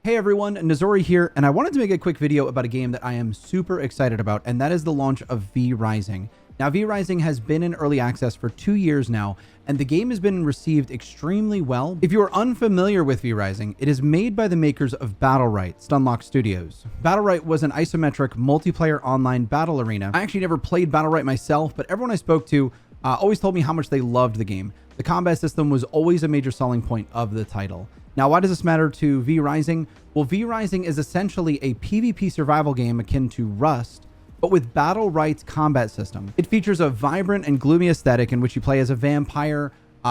Hey everyone, Nazori here, and I wanted to make a quick video about a game that I am super excited about, and that is the launch of VRising. Now, VRising has been in early access for 2 years now, and the game has been received extremely well. If you are unfamiliar with VRising, it is made by the makers of Battlerite, Stunlock Studios. Battlerite was an isometric multiplayer online battle arena. I actually never played Battlerite myself, but everyone I spoke to always told me how much they loved the game. The combat system was always a major selling point of the title. Now, why does this matter to VRising? Well, VRising is essentially a PvP survival game akin to Rust, but with Battlerite's combat system. It features a vibrant and gloomy aesthetic in which you play as a vampire,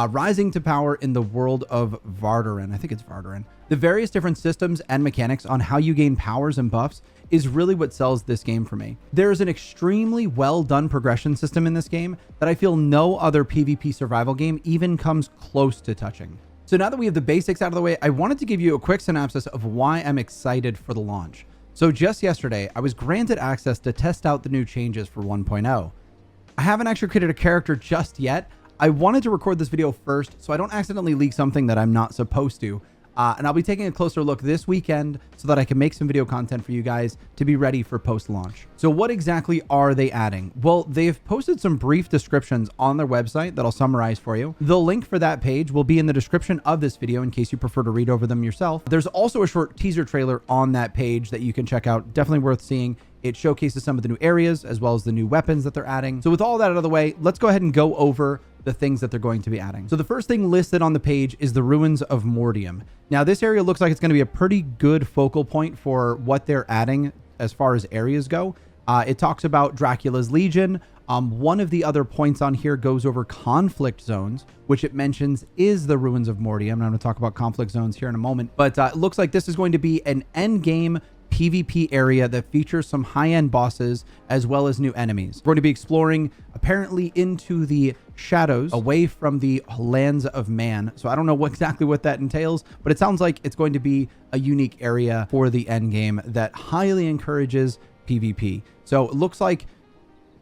rising to power in the world of Vardarin. I think it's Vardarin. The various different systems and mechanics on how you gain powers and buffs is really what sells this game for me. There is an extremely well done progression system in this game that I feel no other PvP survival game even comes close to touching. So now that we have the basics out of the way, I wanted to give you a quick synopsis of why I'm excited for the launch. So just yesterday, I was granted access to test out the new changes for 1.0. I haven't actually created a character just yet. I wanted to record this video first so I don't accidentally leak something that I'm not supposed to. And I'll be taking a closer look this weekend so that I can make some video content for you guys to be ready for post-launch. So what exactly are they adding? Well, they've posted some brief descriptions on their website that I'll summarize for you. The link for that page will be in the description of this video in case you prefer to read over them yourself. There's also a short teaser trailer on that page that you can check out. Definitely worth seeing. It showcases some of the new areas as well as the new weapons that they're adding. So with all that out of the way, let's go ahead and go over the things that they're going to be adding. So the first thing listed on the page is the ruins of Mortium. Now this area looks like it's going to be a pretty good focal point for what they're adding as far as areas go. It talks about Dracula's Legion. One of the other points on here goes over conflict zones, which it mentions is the ruins of Mortium. And I'm going to talk about conflict zones here in a moment, but it looks like this is going to be an end game PvP area that features some high-end bosses as well as new enemies. We're going to be exploring apparently into the shadows away from the lands of man. So I don't know exactly what that entails, but it sounds like it's going to be a unique area for the end game that highly encourages PvP. So it looks like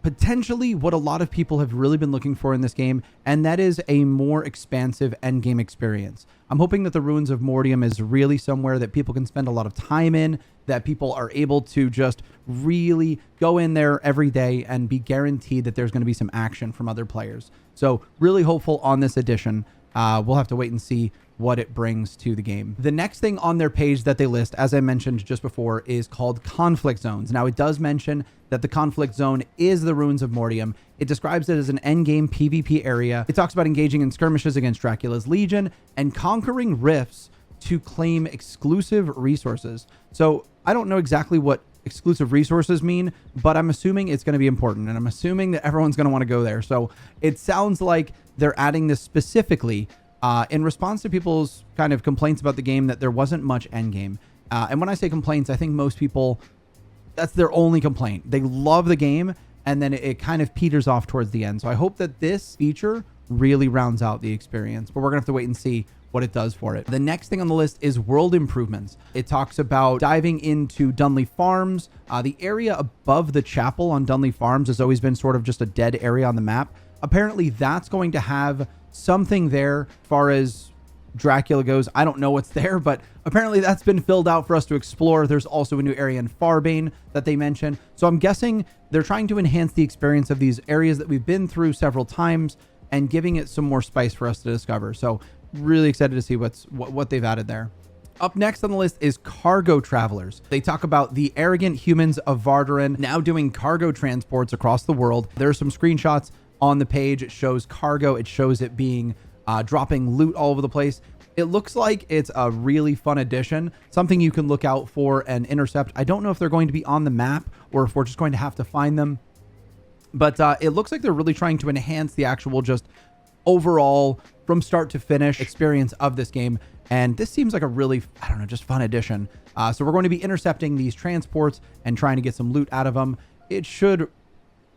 potentially what a lot of people have really been looking for in this game, and that is a more expansive endgame experience. I'm hoping that the Ruins of Mortium is really somewhere that people can spend a lot of time in, that people are able to just really go in there every day and be guaranteed that there's going to be some action from other players. So really hopeful on this edition. We'll have to wait and see what it brings to the game. The next thing on their page that they list, as I mentioned just before, is called conflict zones. Now it does mention that the conflict zone is the Ruins of Mortium. It describes it as an endgame PvP area. It talks about engaging in skirmishes against Dracula's Legion and conquering rifts to claim exclusive resources. So I don't know exactly what exclusive resources mean, but I'm assuming it's going to be important, and I'm assuming that everyone's going to want to go there. So it sounds like they're adding this specifically in response to people's kind of complaints about the game that there wasn't much endgame. And when I say complaints, I think most people, that's their only complaint. They love the game, and then it kind of peters off towards the end. So I hope that this feature really rounds out the experience, but we're going to have to wait and see what it does for it. The next thing on the list is world improvements. It talks about diving into Dunley Farms. The area above the chapel on Dunley Farms has always been sort of just a dead area on the map. Apparently that's going to have something there as far as Dracula goes. I don't know what's there, but apparently that's been filled out for us to explore. There's also a new area in Farbane that they mention. So I'm guessing they're trying to enhance the experience of these areas that we've been through several times and giving it some more spice for us to discover. So really excited to see what they've added there. Up next on the list is cargo travelers. They talk about the arrogant humans of Vardarin now doing cargo transports across the world. There's some screenshots on the page. It shows cargo. It shows it being dropping loot all over the place. It looks like it's a really fun addition, something you can look out for and intercept. I don't know if they're going to be on the map or if we're just going to have to find them, but it looks like they're really trying to enhance the actual just overall from start to finish experience of this game. And this seems like a really, I don't know, just fun addition. So we're going to be intercepting these transports and trying to get some loot out of them. It should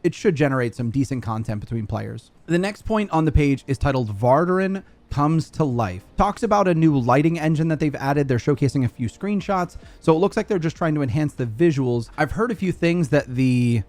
generate some decent content between players. The next point on the page is titled Vardarin Comes to Life. Talks about a new lighting engine that they've added. They're showcasing a few screenshots. So it looks like they're just trying to enhance the visuals. I've heard a few things that the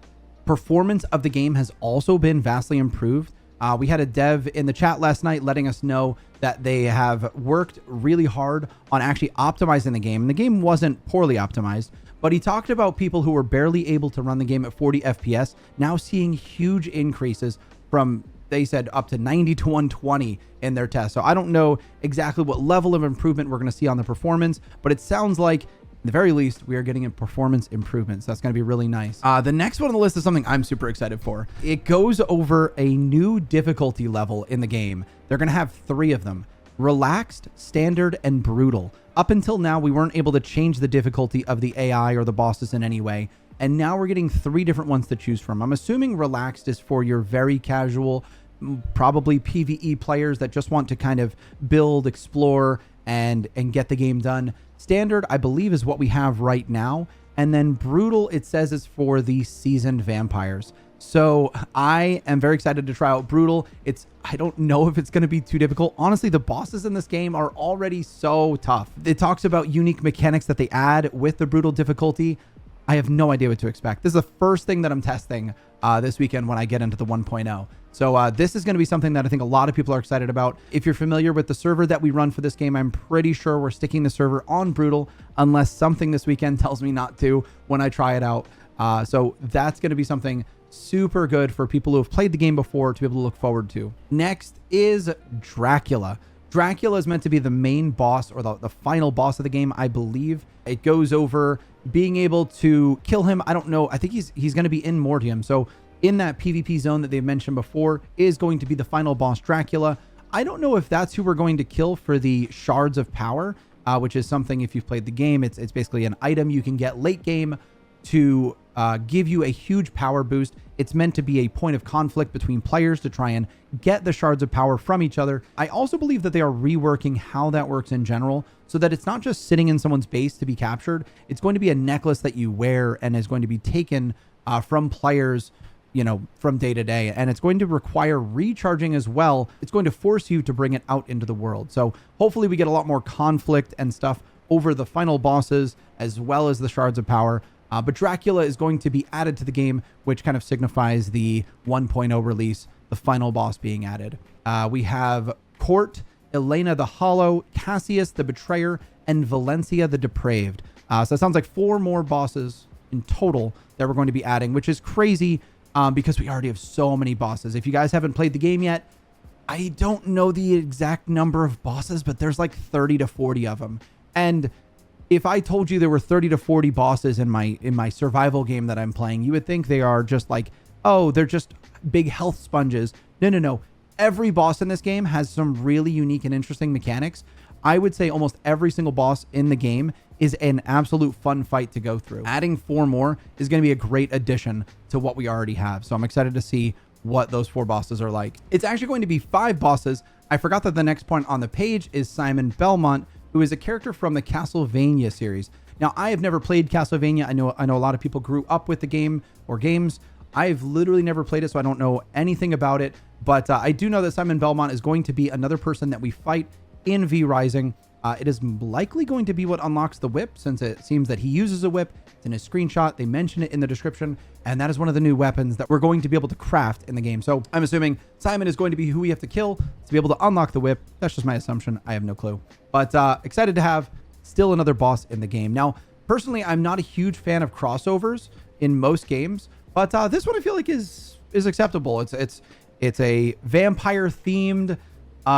performance of the game has also been vastly improved. We had a dev in the chat last night letting us know that they have worked really hard on actually optimizing the game. And the game wasn't poorly optimized, but he talked about people who were barely able to run the game at 40 FPS now seeing huge increases from, they said, up to 90 to 120 in their test. So I don't know exactly what level of improvement we're going to see on the performance, but it sounds like at the very least, we are getting a performance improvements. That's going to be really nice. The next one on the list is something I'm super excited for. It goes over a new difficulty level in the game. They're going to have 3 of them: relaxed, standard, and brutal. Up until now, we weren't able to change the difficulty of the AI or the bosses in any way. And now we're getting 3 different ones to choose from. I'm assuming relaxed is for your very casual, probably PvE players that just want to kind of build, explore, and get the game done. Standard, I believe, is what we have right now. And then brutal, it says, is for the seasoned vampires. So I am very excited to try out brutal. I don't know if it's going to be too difficult. Honestly, the bosses in this game are already so tough. It talks about unique mechanics that they add with the brutal difficulty. I have no idea what to expect. This is the first thing that I'm testing this weekend when I get into the 1.0. So this is going to be something that I think a lot of people are excited about. If you're familiar with the server that we run for this game, I'm pretty sure we're sticking the server on brutal unless something this weekend tells me not to when I try it out. So that's going to be something super good for people who have played the game before to be able to look forward to. Next is Dracula. Dracula is meant to be the main boss, or the final boss of the game, I believe. It goes over being able to kill him. I don't know. I think he's going to be in Mortium. So in that PvP zone that they've mentioned before is going to be the final boss, Dracula. I don't know if that's who we're going to kill for the Shards of Power, which is something, if you've played the game, it's basically an item you can get late game to give you a huge power boost. It's meant to be a point of conflict between players to try and get the Shards of Power from each other. I also believe that they are reworking how that works in general, so that it's not just sitting in someone's base to be captured. It's going to be a necklace that you wear and is going to be taken from players, you know, from day to day. And it's going to require recharging as well. It's going to force you to bring it out into the world. So hopefully we get a lot more conflict and stuff over the final bosses as well as the Shards of Power. But Dracula is going to be added to the game, which kind of signifies the 1.0 release, the final boss being added. We have Court, Elena the Hollow, Cassius the Betrayer, and Valencia the Depraved. So it sounds like 4 more bosses in total that we're going to be adding, which is crazy because we already have so many bosses. If you guys haven't played the game yet, I don't know the exact number of bosses, but there's like 30 to 40 of them. And if I told you there were 30 to 40 bosses in my survival game that I'm playing, you would think they are just like, oh, they're just big health sponges. No. Every boss in this game has some really unique and interesting mechanics. I would say almost every single boss in the game is an absolute fun fight to go through. Adding 4 more is going to be a great addition to what we already have. So I'm excited to see what those 4 bosses are like. It's actually going to be 5 bosses. I forgot that the next point on the page is Simon Belmont, who is a character from the Castlevania series. Now, I have never played Castlevania. I know a lot of people grew up with the game or games. I've literally never played it, so I don't know anything about it. But I do know that Simon Belmont is going to be another person that we fight in VRising. It is likely going to be what unlocks the whip, since it seems that he uses a whip. It's in his screenshot. They mention it in the description, and that is one of the new weapons that we're going to be able to craft in the game. So I'm assuming Simon is going to be who we have to kill to be able to unlock the whip. That's just my assumption. I have no clue. But excited to have still another boss in the game. Now, personally, I'm not a huge fan of crossovers in most games, but this one I feel like is acceptable. It's a vampire themed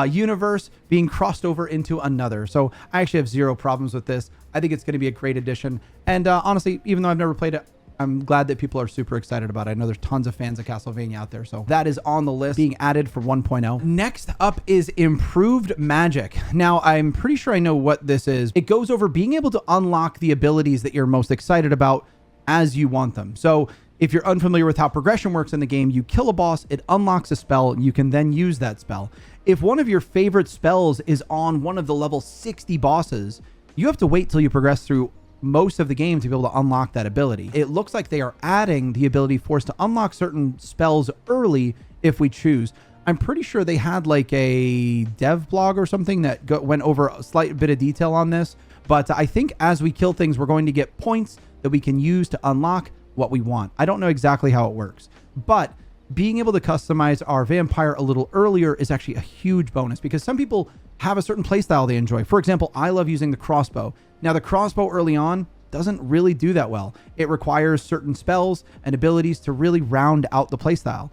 universe being crossed over into another. So I actually have 0 problems with this. I think it's going to be a great addition. And honestly, even though I've never played it, I'm glad that people are super excited about it. I know there's tons of fans of Castlevania out there. So that is on the list being added for 1.0. Next up is Improved Magic. Now, I'm pretty sure I know what this is. It goes over being able to unlock the abilities that you're most excited about as you want them. So if you're unfamiliar with how progression works in the game, you kill a boss, it unlocks a spell, and you can then use that spell. If one of your favorite spells is on one of the level 60 bosses, you have to wait till you progress through most of the game to be able to unlock that ability. It looks like they are adding the ability for us to unlock certain spells early if we choose. I'm pretty sure they had like a dev blog or something that went over a slight bit of detail on this, but I think as we kill things, we're going to get points that we can use to unlock what we want. I don't know exactly how it works, but being able to customize our vampire a little earlier is actually a huge bonus, because some people have a certain playstyle they enjoy. For example, I love using the crossbow. Now, the crossbow early on doesn't really do that well. It requires certain spells and abilities to really round out the playstyle.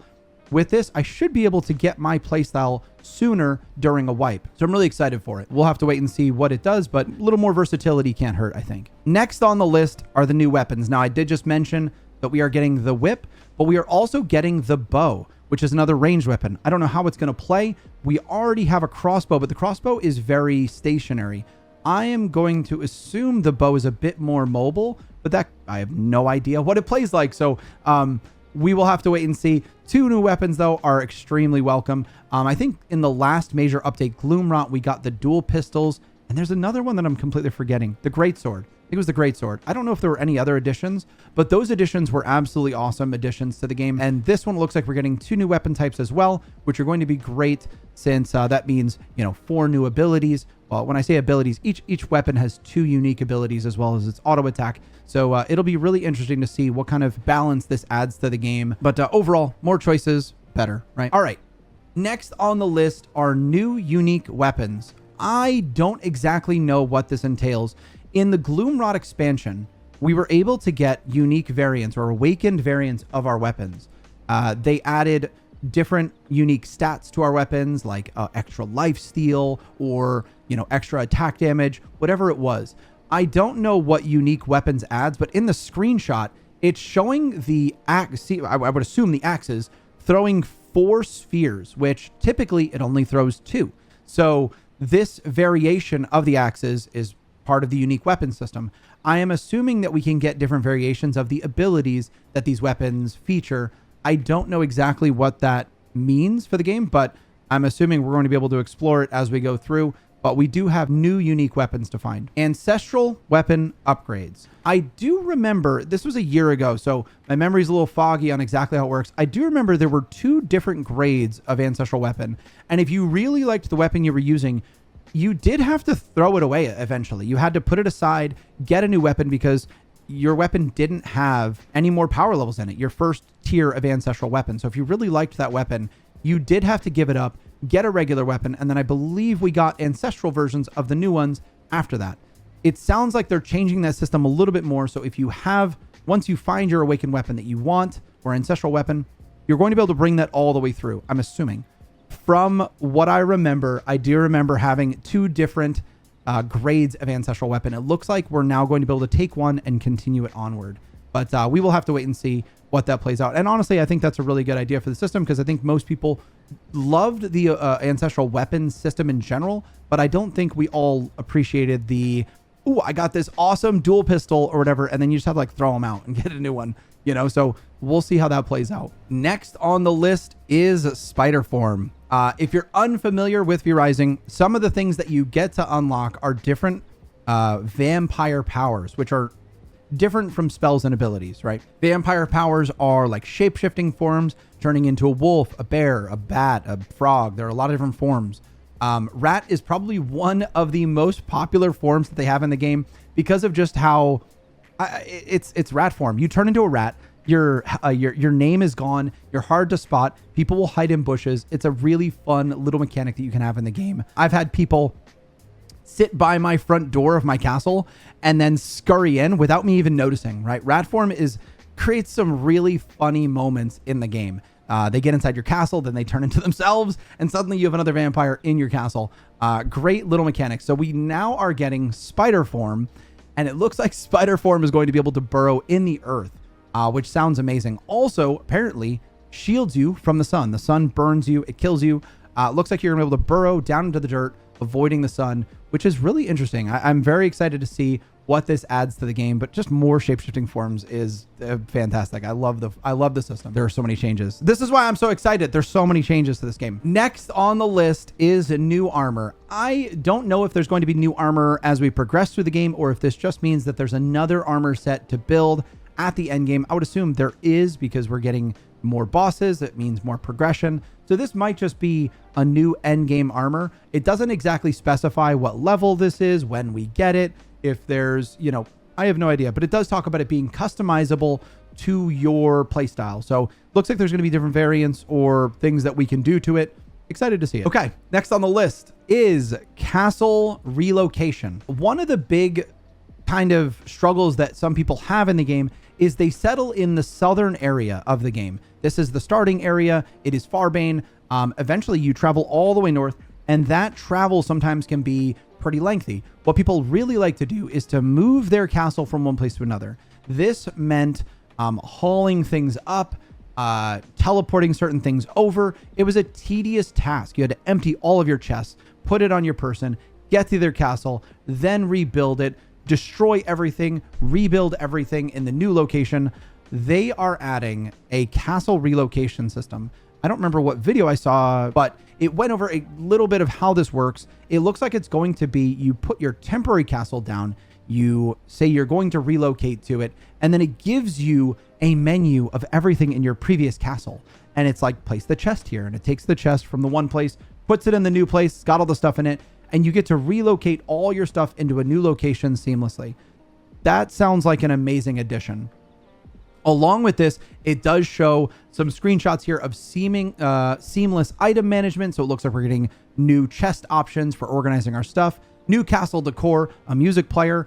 With this, I should be able to get my playstyle sooner during a wipe. So I'm really excited for it. We'll have to wait and see what it does, but a little more versatility can't hurt, I think. Next on the list are the new weapons. Now, I did just mention that we are getting the whip, but we are also getting the bow, which is another ranged weapon. I don't know how it's going to play. We already have a crossbow, but the crossbow is very stationary. I am going to assume the bow is a bit more mobile, but that I have no idea what it plays like. So we will have to wait and see. 2 new weapons, though, are extremely welcome. I think in the last major update, Gloomrot, we got the dual pistols, and there's another one that I'm completely forgetting, the greatsword. I think it was the greatsword. I don't know if there were any other additions, but those additions were absolutely awesome additions to the game. And this one looks like we're getting 2 new weapon types as well, which are going to be great, since that means, 4 new abilities. Well, when I say abilities, each weapon has 2 unique abilities as well as its auto attack. So it'll be really interesting to see what kind of balance this adds to the game. But overall, more choices, better, right? All right. Next on the list are new unique weapons. I don't exactly know what this entails. In the Gloomrot expansion, we were able to get unique variants or awakened variants of our weapons. They added different unique stats to our weapons, like extra lifesteal or, extra attack damage, whatever it was. I don't know what unique weapons adds, but in the screenshot, it's showing the axe. See, I would assume the axes throwing 4 spheres, which typically it only throws 2. So this variation of the axes is part of the unique weapon system. I am assuming that we can get different variations of the abilities that these weapons feature. I don't know exactly what that means for the game, but I'm assuming we're going to be able to explore it as we go through. But we do have new unique weapons to find. Ancestral weapon upgrades. I do remember, this was a year ago, so my memory's a little foggy on exactly how it works. I do remember there were 2 different grades of ancestral weapon. And if you really liked the weapon you were using, you did have to throw it away eventually. You had to put it aside, get a new weapon, because your weapon didn't have any more power levels in it, your first tier of ancestral weapon. So if you really liked that weapon, you did have to give it up, get a regular weapon, and then I believe we got ancestral versions of the new ones after that. It sounds like they're changing that system a little bit more. So if you have, once you find your awakened weapon that you want, or ancestral weapon, you're going to be able to bring that all the way through, I'm assuming. From what I remember, I do remember having 2 different grades of ancestral weapon. It looks like we're now going to be able to take one and continue it onward. But we will have to wait and see what that plays out. And honestly, I think that's a really good idea for the system, because I think most people loved the ancestral weapons system in general, but I don't think we all appreciated the, ooh, I got this awesome dual pistol or whatever, and then you just have to throw them out and get a new one, so we'll see how that plays out. Next on the list is spider form. If you're unfamiliar with VRising, some of the things that you get to unlock are different vampire powers, which are different from spells and abilities, right? Vampire powers are like shape-shifting forms, turning into a wolf, a bear, a bat, a frog. There are a lot of different forms. Rat is probably one of the most popular forms that they have in the game, because of just how it's rat form. You turn into a rat. Your name is gone. You're hard to spot. People will hide in bushes. It's a really fun little mechanic that you can have in the game. I've had people sit by my front door of my castle and then scurry in without me even noticing, right? Rat form creates some really funny moments in the game. They get inside your castle, then they turn into themselves, and suddenly you have another vampire in your castle. Great little mechanics. So we now are getting spider form, and it looks like spider form is going to be able to burrow in the earth, which sounds amazing. Also, apparently, shields you from the sun. The sun burns you, it kills you. Looks like you're gonna be able to burrow down into the dirt, avoiding the sun, which is really interesting. I'm very excited to see what this adds to the game, but just more shapeshifting forms is fantastic. I love the system. There are so many changes. This is why I'm so excited. There's so many changes to this game. Next on the list is new armor. I don't know if there's going to be new armor as we progress through the game, or if this just means that there's another armor set to build at the end game. I would assume there is, because we're getting more bosses. It means more progression. So this might just be a new end game armor. It doesn't exactly specify what level this is, when we get it, if there's, I have no idea, but it does talk about it being customizable to your playstyle. So looks like there's going to be different variants or things that we can do to it. Excited to see it. Okay, next on the list is castle relocation. One of the big kind of struggles that some people have in the game is they settle in the southern area of the game. This is the starting area. It is Farbane. Eventually you travel all the way north, and that travel sometimes can be pretty lengthy. What people really like to do is to move their castle from one place to another. This meant hauling things up, teleporting certain things over. It was a tedious task. You had to empty all of your chests, put it on your person, get to their castle, then rebuild it, destroy everything, rebuild everything in the new location. They are adding a castle relocation system. I don't remember what video I saw, but it went over a little bit of how this works. It looks like it's going to be, you put your temporary castle down, you say you're going to relocate to it, and then it gives you a menu of everything in your previous castle. And it's like, place the chest here. And it takes the chest from the one place, puts it in the new place, it's got all the stuff in it, and you get to relocate all your stuff into a new location seamlessly. That sounds like an amazing addition. Along with this, it does show some screenshots here of seamless item management. So it looks like we're getting new chest options for organizing our stuff, new castle decor, a music player,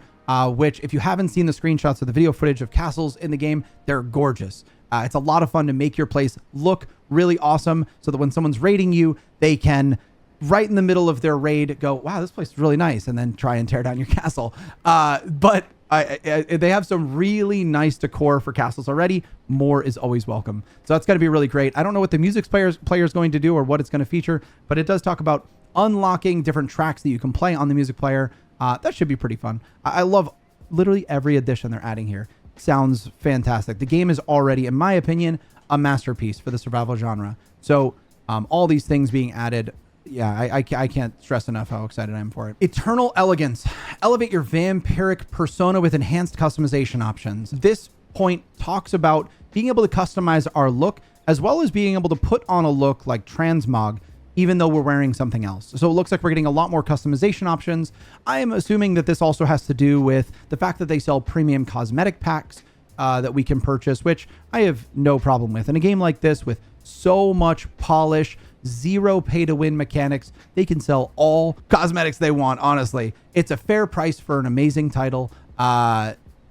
which if you haven't seen the screenshots of the video footage of castles in the game, they're gorgeous. It's a lot of fun to make your place look really awesome so that when someone's raiding you, they can, right in the middle of their raid, go, wow, this place is really nice, and then try and tear down your castle. But they have some really nice decor for castles already. More is always welcome. So that's going to be really great. I don't know what the music player is going to do or what it's going to feature, but it does talk about unlocking different tracks that you can play on the music player. That should be pretty fun. I love literally every addition they're adding here. Sounds fantastic. The game is already, in my opinion, a masterpiece for the survival genre. So all these things being added, yeah, I can't stress enough how excited I am for it. Eternal Elegance. Elevate your vampiric persona with enhanced customization options. This point talks about being able to customize our look, as well as being able to put on a look like transmog, even though we're wearing something else. So it looks like we're getting a lot more customization options. I am assuming that this also has to do with the fact that they sell premium cosmetic packs that we can purchase, which I have no problem with. In a game like this, with so much polish, zero pay to win mechanics, they can sell all cosmetics they want. Honestly, it's a fair price for an amazing title.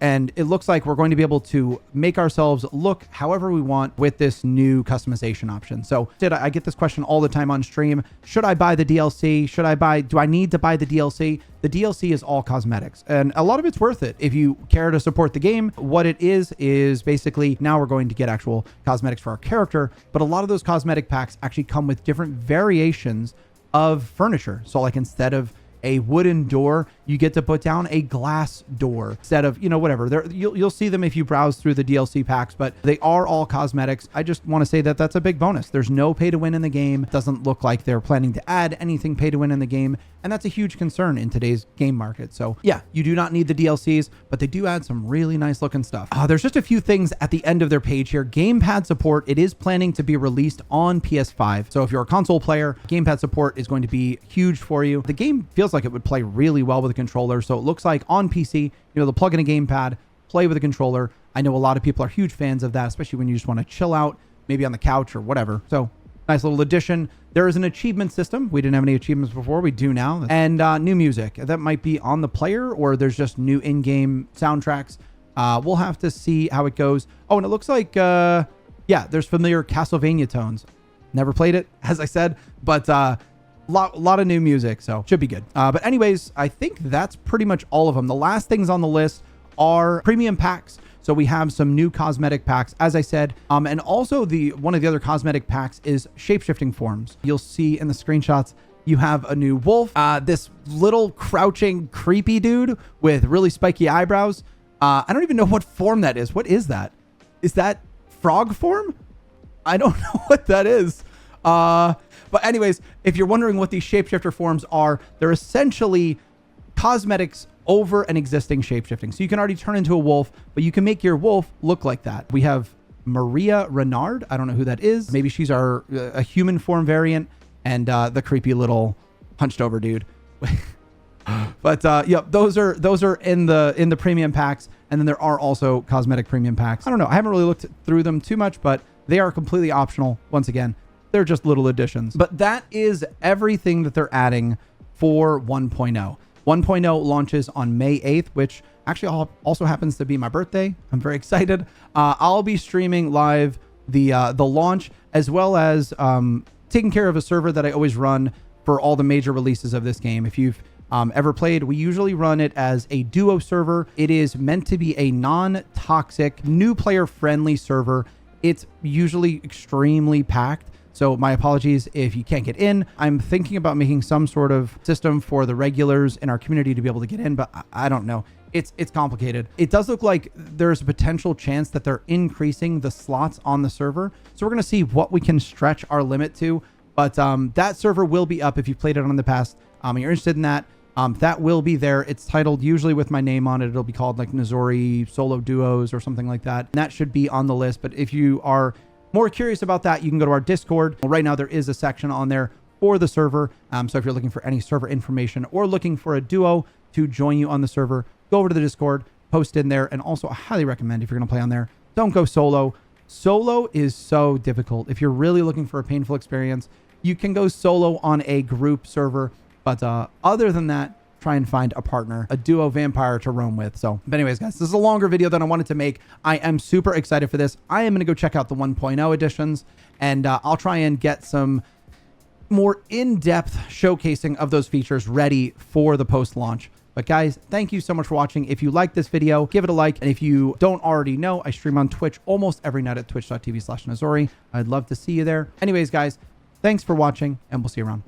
And it looks like we're going to be able to make ourselves look however we want with this new customization option. So I get this question all the time on stream. Should I buy the DLC? Do I need to buy the DLC? The DLC is all cosmetics, and a lot of it's worth it if you care to support the game. What it is basically now we're going to get actual cosmetics for our character, but a lot of those cosmetic packs actually come with different variations of furniture. So like instead of a wooden door, you get to put down a glass door instead of, whatever. You'll see them if you browse through the DLC packs, but they are all cosmetics. I just want to say that that's a big bonus. There's no pay to win in the game. It doesn't look like they're planning to add anything pay to win in the game, and that's a huge concern in today's game market. So yeah, you do not need the DLCs, but they do add some really nice looking stuff. There's just a few things at the end of their page here. Gamepad support. It is planning to be released on PS5. So if you're a console player, gamepad support is going to be huge for you. The game feels like it would play really well with a controller. So it looks like on PC, they'll plug in a gamepad, play with a controller. I know a lot of people are huge fans of that, especially when you just want to chill out, maybe on the couch or whatever. So nice little addition. There is an achievement system. We didn't have any achievements before. We do now. And new music. That might be on the player, or there's just new in-game soundtracks. We'll have to see how it goes. Oh, and it looks like, yeah, there's familiar Castlevania tones. Never played it, as I said, but lot of new music, so should be good. But anyways, I think that's pretty much all of them. The last things on the list are premium packs. So we have some new cosmetic packs, as I said, and also one of the other cosmetic packs is shapeshifting forms. You'll see in the screenshots you have a new wolf, this little crouching creepy dude with really spiky eyebrows. I don't even know what form that is. What is that? Is that frog form? I don't know what that is. But anyways, if you're wondering what these shapeshifter forms are, they're essentially cosmetics over an existing shapeshifting. So you can already turn into a wolf, but you can make your wolf look like that. We have Maria Renard. I don't know who that is. Maybe she's a human form variant, and the creepy little hunched over dude But yeah, those are in the premium packs, and then there are also cosmetic premium packs. I don't know, I haven't really looked through them too much, but they are completely optional. Once again, they're just little additions. But that is everything that they're adding for 1.0. 1.0 launches on May 8th, which actually also happens to be my birthday. I'm very excited. I'll be streaming live the launch, as well as taking care of a server that I always run for all the major releases of this game. If you've ever played, we usually run it as a duo server. It is meant to be a non-toxic, new player friendly server. It's usually extremely packed, so my apologies if you can't get in. I'm thinking about making some sort of system for the regulars in our community to be able to get in, but I don't know. It's complicated. It does look like there's a potential chance that they're increasing the slots on the server, so we're going to see what we can stretch our limit to. But that server will be up if you've played it on the past. You're interested in that. That will be there. It's titled usually with my name on it. It'll be called like Nazori Solo Duos or something like that. And that should be on the list. But if you are more curious about that, you can go to our Discord. Well, right now there is a section on there for the server. So if you're looking for any server information or looking for a duo to join you on the server, go over to the Discord, post in there. And also I highly recommend, if you're going to play on there, don't go solo. Solo is so difficult. If you're really looking for a painful experience, you can go solo on a group server. But other than that, try and find a partner, a duo vampire to roam with. So, but anyways, guys, this is a longer video than I wanted to make. I am super excited for this. I am going to go check out the 1.0 editions, and I'll try and get some more in-depth showcasing of those features ready for the post-launch. But guys, thank you so much for watching. If you like this video, give it a like. And if you don't already know, I stream on Twitch almost every night at twitch.tv/Nazori. I'd love to see you there. Anyways, guys, thanks for watching, and we'll see you around.